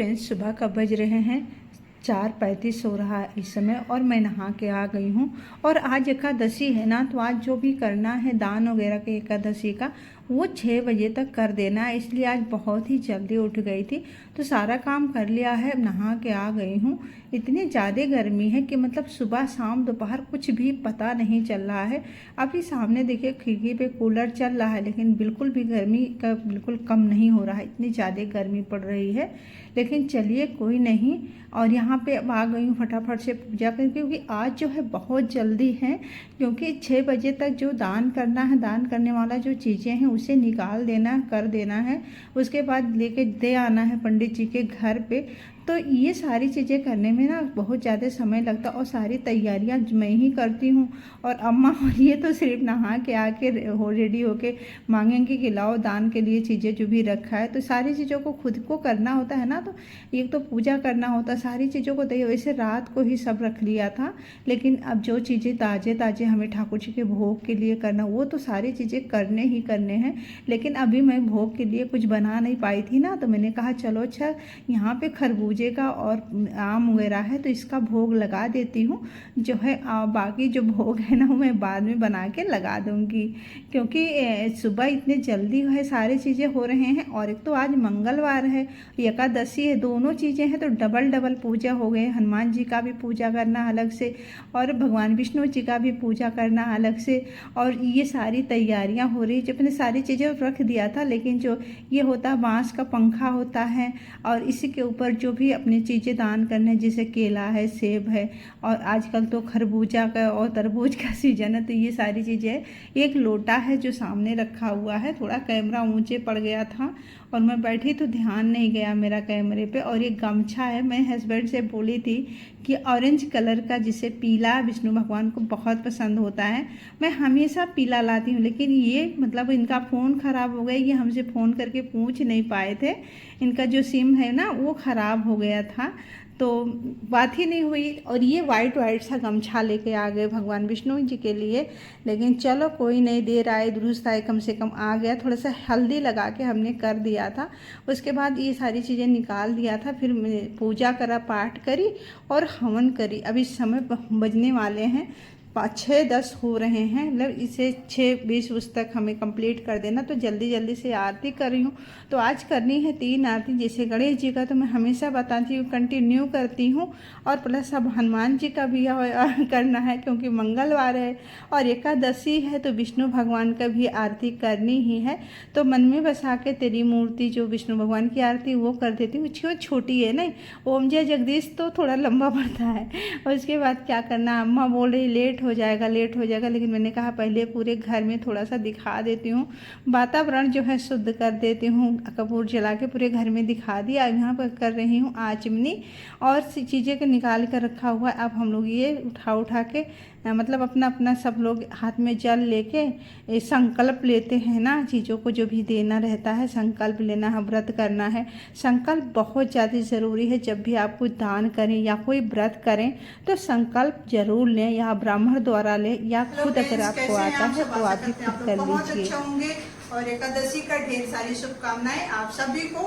Friends, सुबह कब बज रहे हैं 4:35 हो रहा है इस समय और मैं नहा के आ गई हूँ। और आज एकादशी है ना, तो आज जो भी करना है दान वगैरह के एकादशी का, वो 6 बजे तक कर देना है। इसलिए आज बहुत ही जल्दी उठ गई थी, तो सारा काम कर लिया है, नहा के आ गई हूँ। इतनी ज़्यादा गर्मी है कि मतलब सुबह शाम दोपहर कुछ भी पता नहीं चल रहा है। अभी सामने देखिए खिड़की पे कूलर चल रहा है, लेकिन बिल्कुल भी गर्मी का बिल्कुल कम नहीं हो रहा है, इतनी ज़्यादा गर्मी पड़ रही है। लेकिन चलिए कोई नहीं। और यहाँ पे अब आ गई हूँ फटाफट से पूजा कर, क्योंकि आज जो है बहुत जल्दी है, क्योंकि 6 बजे तक जो दान करना है, दान करने वाला जो चीज़ें हैं उसे निकाल देना, कर देना है। उसके बाद लेके दे आना है पंडित जी के घर पे। तो ये सारी चीज़ें करने में ना बहुत ज़्यादा समय लगता है, और सारी तैयारियां मैं ही करती हूँ। और अम्मा और ये तो सिर्फ नहा के आके रेडी होके मांगेंगे कि लाओ दान के लिए चीज़ें जो भी रखा है। तो सारी चीज़ों को खुद को करना होता है ना, तो एक तो पूजा करना होता है, सारी चीज़ों को दे। वैसे रात को ही सब रख लिया था, लेकिन अब जो चीज़ें ताज़े ताज़े हमें ठाकुर जी के भोग के लिए करना, वो तो सारी चीज़ें करने ही करने हैं। लेकिन अभी मैं भोग के लिए कुछ बना नहीं पाई थी ना, तो मैंने कहा चलो अच्छा यहाँ पे खरबूजे का और आम वगैरह है, तो इसका भोग लगा देती हूँ। जो है बाकी जो भोग है ना, वो मैं बाद में बना के लगा दूँगी, क्योंकि सुबह इतने जल्दी है सारी चीज़ें हो रहे हैं। और एक तो आज मंगलवार है, एकादशी है, दोनों चीज़ें हैं, तो डबल डबल पूजा हो गए। हनुमान जी का भी पूजा करना अलग से, और भगवान विष्णु जी का भी पूजा करना अलग से। और ये सारी तैयारियां हो रही, जब मैंने सारी चीज़ें रख दिया था, लेकिन जो ये होता है बाँस का पंखा होता है, और इसी के ऊपर जो भी अपनी चीज़ें दान करने, जैसे केला है, सेब है, और आजकल तो खरबूजा का और तरबूज का सीजन है, तो ये सारी चीज़ें। एक लोटा है जो सामने रखा हुआ है, थोड़ा कैमरा ऊंचे पड़ गया था और मैं बैठी तो ध्यान नहीं गया मेरा कैमरे पे। और ये गमछा है, मैं हस्बैंड से बोली थी कि ऑरेंज कलर का, जिसे पीला विष्णु भगवान को बहुत पसंद होता है, मैं हमेशा पीला लाती हूँ। लेकिन ये मतलब इनका फ़ोन ख़राब हो गया, ये हमसे फ़ोन करके पूछ नहीं पाए थे, इनका जो सिम है ना वो ख़राब हो गया था, तो बात ही नहीं हुई। और ये वाइट वाइट सा गमछा लेके आ गए भगवान विष्णु जी के लिए। लेकिन चलो कोई नहीं, देर आए दुरुस्त आए, कम से कम आ गया। थोड़ा सा हल्दी लगा के हमने कर दिया था, उसके बाद ये सारी चीज़ें निकाल दिया था। फिर पूजा करा, पाठ करी और हवन करी। अभी समय बजने वाले हैं 6:10 हो रहे हैं, मतलब इसे 6:20 उस तक हमें कंप्लीट कर देना। तो जल्दी जल्दी से आरती कर रही हूँ। तो आज करनी है 3 आरती। जैसे गणेश जी का तो मैं हमेशा बताती हूँ, कंटिन्यू करती हूँ, और प्लस अब हनुमान जी का भी करना है, क्योंकि मंगलवार है और एकादशी है, तो विष्णु भगवान का भी आरती करनी ही है। तो मन में बसा के तेरी मूर्ति, जो विष्णु भगवान की आरती, वो कर देती हूँ। छोटी है नहीं, ओम जय जगदीश तो थोड़ा लंबा पड़ता है। और उसके बाद क्या करना, अम्मा बोल रही लेट हो जाएगा, लेट हो जाएगा, लेकिन मैंने कहा पहले पूरे घर में थोड़ा सा दिखा देती हूँ, वातावरण जो है शुद्ध कर देती हूँ। कपूर जला के पूरे घर में दिखा दिया। यहाँ पर कर रही हूँ आचमनी, और चीज़ें को निकाल कर रखा हुआ है। अब हम लोग ये उठा के मतलब अपना अपना सब लोग हाथ में जल लेके संकल्प लेते हैं ना, चीज़ों को जो भी देना रहता है संकल्प लेना है, व्रत करना है। संकल्प बहुत ज़्यादा ज़रूरी है। जब भी आप कुछ दान करें या कोई व्रत करें, तो संकल्प जरूर लें, या ब्राह्मण द्वारा लें, या खुद अगर आपको आता है तो आप भी खुद कर लीजिए। और एकादशी का ढेर सारी शुभकामनाएं आप सभी को।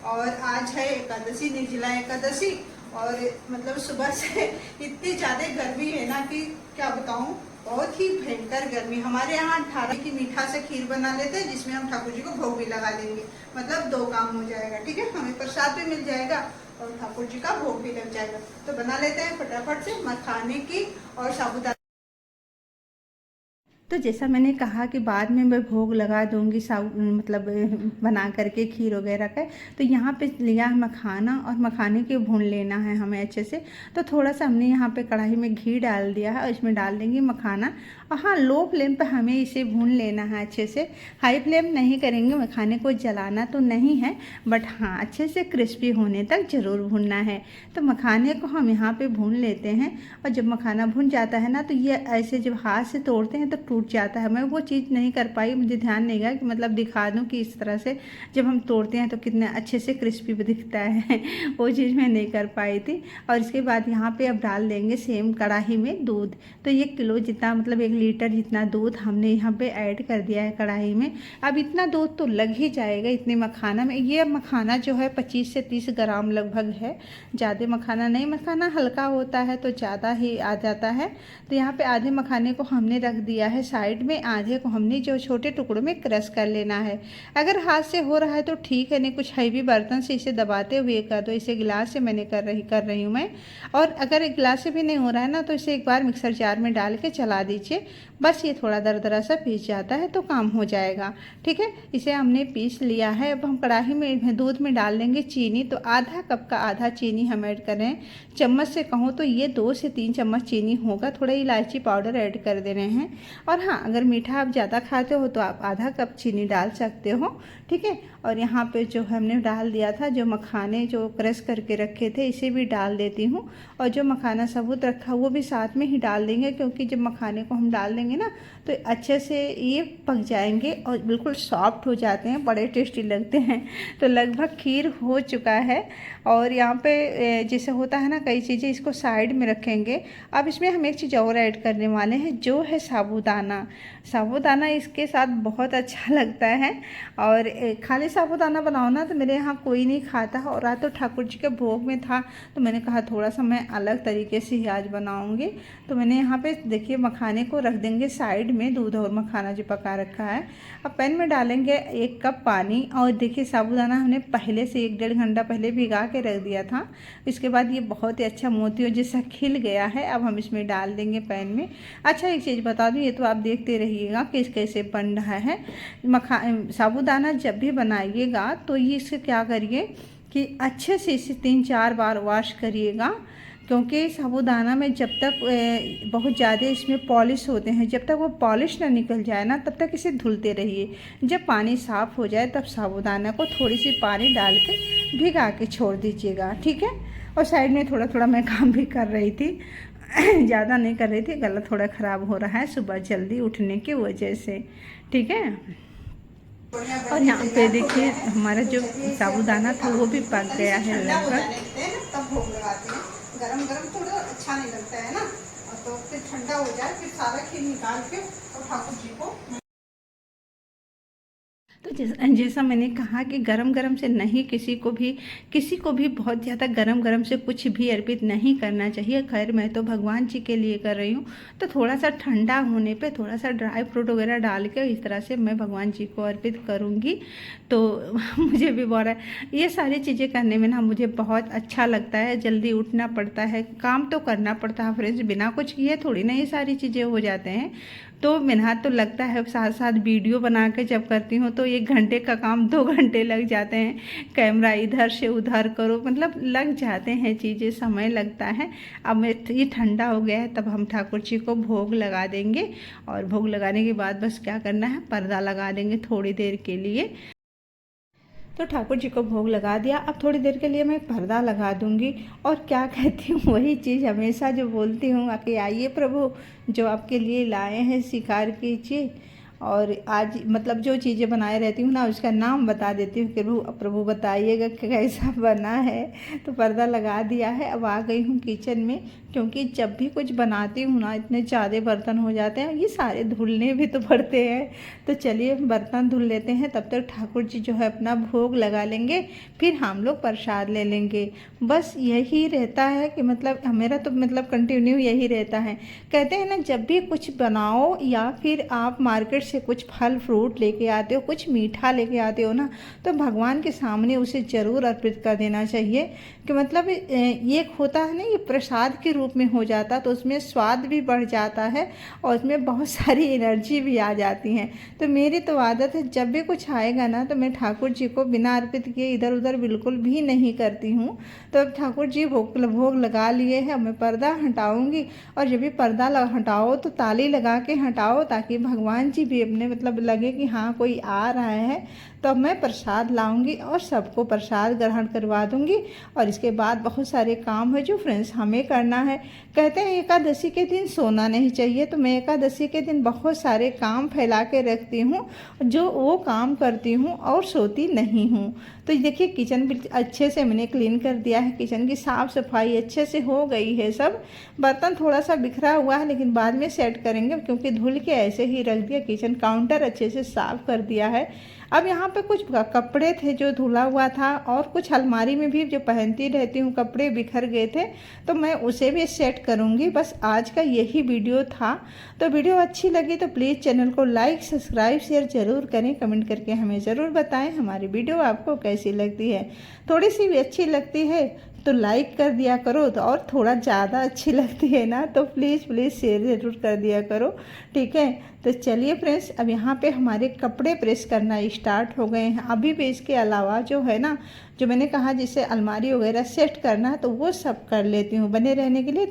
और आज है एकादशी, निर्जला एकादशी, और मतलब सुबह से इतनी ज़्यादा गर्मी है ना कि क्या बताऊं, बहुत ही भयंकर गर्मी। हमारे यहाँ 18 की मीठा से खीर बना लेते हैं, जिसमें हम ठाकुर जी को भोग भी लगा देंगे। मतलब 2 काम हो जाएगा, ठीक है, हमें प्रसाद भी मिल जाएगा और ठाकुर जी का भोग भी लग जाएगा। तो बना लेते हैं फटाफट से मखाने की और साबूदाना। तो जैसा मैंने कहा कि बाद में मैं भोग लगा दूंगी, मतलब बना करके खीर वगैरह का। तो यहाँ पे लिया है मखाना, और मखाने के भून लेना है हमें अच्छे से। तो थोड़ा सा हमने यहाँ पे कढ़ाई में घी डाल दिया है, और इसमें डाल देंगे मखाना। और हाँ, लो फ्लेम पे हमें इसे भून लेना है अच्छे से, हाई फ्लेम नहीं करेंगे, मखाने को जलाना तो नहीं है, बट हाँ अच्छे से क्रिस्पी होने तक ज़रूर भूनना है। तो मखाने को हम यहाँ पे भून लेते हैं। और जब मखाना भुन जाता है ना, तो ये ऐसे जब हाथ से तोड़ते हैं तो टूट जाता है। मैं वो चीज़ नहीं कर पाई, मुझे ध्यान नहीं गया कि मतलब दिखा दूँ कि इस तरह से जब हम तोड़ते हैं तो कितने अच्छे से क्रिस्पी भी दिखता है वो चीज़ मैं नहीं कर पाई थी। और इसके बाद यहाँ पे अब डाल देंगे सेम कढ़ाई में दूध। तो 1 किलो जितना मतलब 1 लीटर जितना दूध हमने यहाँ पे ऐड कर दिया है कढ़ाई में। अब इतना दूध तो लग ही जाएगा इतने मखाना में। ये मखाना जो है 25 से 30 ग्राम लगभग है, ज़्यादा मखाना नहीं। मखाना हल्का होता है तो ज़्यादा ही आ जाता है। तो यहाँ पे आधे मखाने को हमने रख दिया है साइड में, आधे को हमने जो छोटे टुकड़ों में क्रश कर लेना है। अगर हाथ से हो रहा है तो ठीक है, नहीं कुछ हैवी बर्तन से इसे दबाते हुए कर दो। इसे गिलास से मैंने कर रही हूँ मैं। और अगर गिलास से भी नहीं हो रहा है ना तो इसे एक बार मिक्सर जार में डाल के चला दीजिए, बस ये थोड़ा दरदरा सा पीस जाता है तो काम हो जाएगा। ठीक है, इसे हमने पीस लिया है। अब हम कढ़ाई में दूध में डाल लेंगे चीनी। तो आधा कप का आधा चीनी हम ऐड करें। चम्मच से कहूँ तो ये 2 से 3 चम्मच चीनी होगा। थोड़ा इलायची पाउडर ऐड कर दे रहे हैं। और हाँ, अगर मीठा आप ज़्यादा खाते हो तो आप आधा कप चीनी डाल सकते हो। ठीक है, और यहाँ पे जो हमने डाल दिया था, जो मखाने जो क्रश करके रखे थे इसे भी डाल देती हूँ। और जो मखाना साबुत रखा वो भी साथ में ही डाल देंगे, क्योंकि जब मखाने को हम डाल देंगे ना तो अच्छे से ये पक जाएंगे और बिल्कुल सॉफ्ट हो जाते हैं, बड़े टेस्टी लगते हैं। तो लगभग खीर हो चुका है। और यहाँ पे जैसे होता है ना कई चीज़ें, इसको साइड में रखेंगे। अब इसमें हम एक चीज़ और ऐड करने वाले हैं, जो है साबूदाना। साबूदाना इसके साथ बहुत अच्छा लगता है। और खाली साबूदाना बनाओ ना तो मेरे यहाँ कोई नहीं खाता। और आज तो ठाकुर जी के भोग में था तो मैंने कहा थोड़ा सा मैं अलग तरीके से ही आज बनाऊँगी। तो मैंने यहाँ पे देखिए मखाने को रख देंगे साइड में, दूध और मखाना जो पका रखा है। अब पैन में डालेंगे 1 कप पानी। और देखिए साबूदाना हमने पहले से 1-1.5 घंटा पहले भिगा के रख दिया था। इसके बाद ये बहुत ही अच्छा मोतियों जैसा खिल गया है। अब हम इसमें डाल देंगे पैन में। अच्छा, एक चीज़ बता दूँ, ये तो आप देखते रहिएगा कि कैसे बन रहा है। साबूदाना जब भी बनाइएगा तो ये इससे क्या करिए कि अच्छे से इसे 3-4 बार वॉश करिएगा, क्योंकि साबूदाना में जब तक बहुत ज़्यादा इसमें पॉलिश होते हैं, जब तक वो पॉलिश ना निकल जाए ना तब तक इसे धुलते रहिए। जब पानी साफ़ हो जाए तब साबूदाना को थोड़ी सी पानी डाल के भिगा के छोड़ दीजिएगा। ठीक है, और साइड में थोड़ा थोड़ा मैं काम भी कर रही थी ज़्यादा नहीं कर रही थी, गला थोड़ा ख़राब हो रहा है सुबह जल्दी उठने की वजह से। ठीक है, और यहाँ पे देखिए हमारा जो साबूदाना था वो भी पक गया है लगभग। तब भोग लगाते हैं। गरम गरम थोड़ा अच्छा नहीं लगता है ना, तो फिर ठंडा हो जाए फिर सारा खीर निकाल के और ठाकुर जी को। तो जैसा मैंने कहा कि गरम गरम से नहीं, किसी को भी बहुत ज़्यादा गरम गरम से कुछ भी अर्पित नहीं करना चाहिए। खैर मैं तो भगवान जी के लिए कर रही हूँ, तो थोड़ा सा ठंडा होने पे थोड़ा सा ड्राई फ्रूट वगैरह डाल के इस तरह से मैं भगवान जी को अर्पित करूँगी। तो मुझे भी बहुत ये सारी चीज़ें करने में ना मुझे बहुत अच्छा लगता है। जल्दी उठना पड़ता है, काम तो करना पड़ता है फ्रेंड्स, बिना कुछ किए थोड़ी ना ये सारी चीज़ें हो जाते हैं। तो मेहनत तो लगता है, साथ साथ वीडियो बना के जब करती हूँ तो 1 घंटे का काम 2 घंटे लग जाते हैं। कैमरा इधर से उधर करो, मतलब लग जाते हैं चीज़ें, समय लगता है। अब ये ठंडा हो गया है, तब हम ठाकुर जी को भोग लगा देंगे। और भोग लगाने के बाद बस क्या करना है, पर्दा लगा देंगे थोड़ी देर के लिए। तो ठाकुर जी को भोग लगा दिया। अब थोड़ी देर के लिए मैं पर्दा लगा दूंगी। और क्या कहती हूँ, वही चीज़ हमेशा जो बोलती हूँ कि आइए प्रभु, जो आपके लिए लाए हैं स्वीकार कीजिए। और आज मतलब जो चीज़ें बनाए रहती हूँ ना उसका नाम बता देती हूँ कि प्रभु बताइएगा कि कैसा बना है। तो पर्दा लगा दिया है। अब आ गई हूँ किचन में, क्योंकि जब भी कुछ बनाती हूँ ना इतने ज़्यादा बर्तन हो जाते हैं, ये सारे धुलने भी तो पड़ते हैं। तो चलिए बर्तन धुल लेते हैं, तब तक ठाकुर जी जो है अपना भोग लगा लेंगे, फिर हम लोग प्रसाद ले लेंगे। बस यही रहता है कि मतलब मेरा तो मतलब कंटिन्यू यही रहता है। कहते हैं ना, जब भी कुछ बनाओ या फिर आप मार्केट से कुछ फल फ्रूट लेके आते हो, कुछ मीठा लेके आते हो ना, तो भगवान के सामने उसे ज़रूर अर्पित कर देना चाहिए। कि मतलब ये होता है ना, ये प्रसाद के रूप में हो जाता, तो उसमें स्वाद भी बढ़ जाता है और उसमें बहुत सारी एनर्जी भी आ जाती हैं। तो मेरी तो आदत है, जब भी कुछ आएगा ना तो मैं ठाकुर जी को बिना अर्पित किए इधर उधर बिल्कुल भी नहीं करती हूँ। तो अब ठाकुर जी भोग लगा लिए हैं, मैं पर्दा हटाऊँगी। और जब भी पर्दा हटाओ तो ताली लगा के हटाओ, ताकि भगवान जी भी अपने मतलब लगे कि हाँ कोई आ रहा है तो अब मैं प्रसाद लाऊंगी और सबको प्रसाद ग्रहण करवा दूंगी। और इसके बाद बहुत सारे काम है जो फ्रेंड्स हमें करना है। कहते हैं एकादशी के दिन सोना नहीं चाहिए, तो मैं एकादशी के दिन बहुत सारे काम फैला के रखती हूँ, जो वो काम करती हूँ और सोती नहीं हूँ। तो देखिए किचन भी अच्छे से मैंने क्लीन कर दिया है, किचन की साफ़ सफाई अच्छे से हो गई है। सब बर्तन थोड़ा सा बिखरा हुआ है लेकिन बाद में सेट करेंगे, क्योंकि धुल के ऐसे ही रख दिया। किचन काउंटर अच्छे से साफ़ कर दिया है। अब यहाँ पे कुछ कपड़े थे जो धुला हुआ था, और कुछ अलमारी में भी जो पहनती रहती हूँ कपड़े बिखर गए थे, तो मैं उसे भी सेट करूँगी। बस आज का यही वीडियो था। तो वीडियो अच्छी लगी तो प्लीज़ चैनल को लाइक सब्सक्राइब शेयर ज़रूर करें। कमेंट करके हमें ज़रूर बताएं हमारी वीडियो आपको कैसी लगती है। थोड़ी सी भी अच्छी लगती है तो लाइक कर दिया करो, तो और थोड़ा ज़्यादा अच्छी लगती है ना तो प्लीज़ शेयर ज़रूर कर दिया करो, ठीक है। तो चलिए फ्रेंड्स, अब यहाँ पे हमारे कपड़े प्रेस करना स्टार्ट हो गए हैं। अभी भी इसके अलावा जो है ना, जो मैंने कहा जिसे अलमारी वगैरह सेट करना है, तो वो सब कर लेती हूँ। बने रहने के लिए